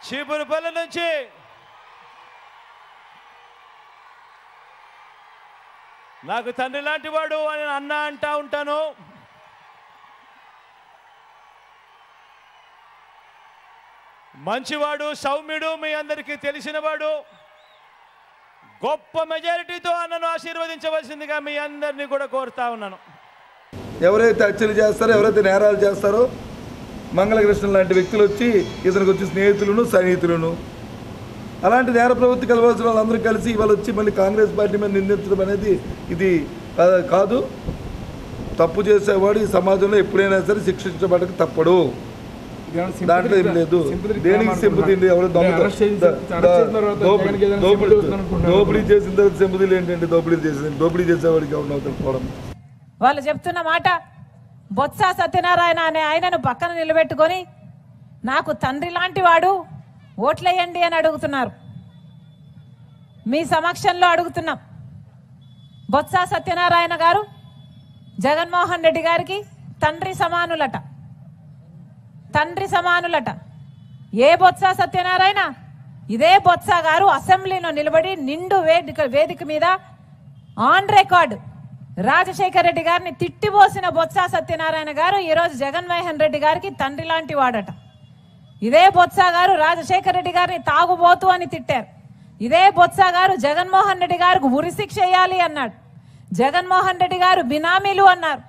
చీపురుపల్లి నుంచి నాకు తండ్రి లాంటి వాడు అని అన్న అంటా ఉంటాను. మంచివాడు, సౌమ్యుడు, మీ అందరికీ తెలిసినవాడు. గొప్ప మెజారిటీతో అన్నను ఆశీర్వదించవలసిందిగా మీ అందరినీ కూడా కోరుతా ఉన్నాను. ఎవరైతే హత్యలు చేస్తారో, ఎవరైతే నేరాలు చేస్తారో మంగళకృష్ణ లాంటి వ్యక్తులు వచ్చి ఇతనికి వచ్చి స్నేహితులను సన్నిహితులను అలాంటి నేర ప్రవృత్తి కలవాల్సిన వాళ్ళందరూ కలిసి ఇవాళ వచ్చి మళ్ళీ కాంగ్రెస్ పార్టీ మీద నిందించడం అనేది ఇది కాదు. తప్పు చేసేవాడు ఈ సమాజంలో ఎప్పుడైనా సరే శిక్షించబడక తప్పడు. దాంట్లో ఏం లేదు. దేనికి సింపతి? ఎవరు దోపిడీ చేసిన తర్వాత సింపతిలు ఏంటంటే దోపిడీ చేసేవాడికి ఎవరు తెలుసుకోవడం. వాళ్ళు చెప్తున్న మాట, బొత్స సత్యనారాయణ అనే ఆయనను పక్కన నిలబెట్టుకొని నాకు తండ్రి లాంటి వాడు, ఓట్లేయండి అని అడుగుతున్నారు. మీ సమక్షంలో అడుగుతున్నాం. బొత్స సత్యనారాయణ గారు జగన్మోహన్ రెడ్డి గారికి తండ్రి సమానులట. ఏ బొత్స సత్యనారాయణ? ఇదే బొత్స గారు అసెంబ్లీలో నిలబడి నిండు వేదిక మీద ఆన్ రికార్డ్ రాజశేఖర రెడ్డి గారిని తిట్టిపోసిన బొత్స సత్యనారాయణ గారు ఈరోజు జగన్మోహన్ రెడ్డి గారికి తండ్రి లాంటి వాడట. ఇదే బొత్స గారు రాజశేఖర రెడ్డి గారిని తాగుబోతు అని తిట్టారు. ఇదే బొత్స గారు జగన్మోహన్ రెడ్డి గారికి ఉరిశిక్ష వేయాలి అన్నాడు. జగన్మోహన్ రెడ్డి గారు బినామీలు అన్నారు.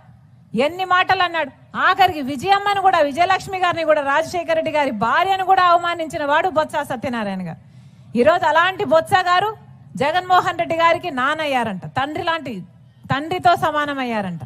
ఎన్ని మాటలు అన్నాడు. ఆఖరికి విజయమ్మను కూడా, విజయలక్ష్మి గారిని కూడా, రాజశేఖర రెడ్డి గారి భార్యను కూడా అవమానించిన వాడు బొత్స సత్యనారాయణ గారు. ఈరోజు అలాంటి బొత్స గారు జగన్మోహన్ రెడ్డి గారికి నానయ్యారంట. తండ్రితో సమానమయ్యారంట.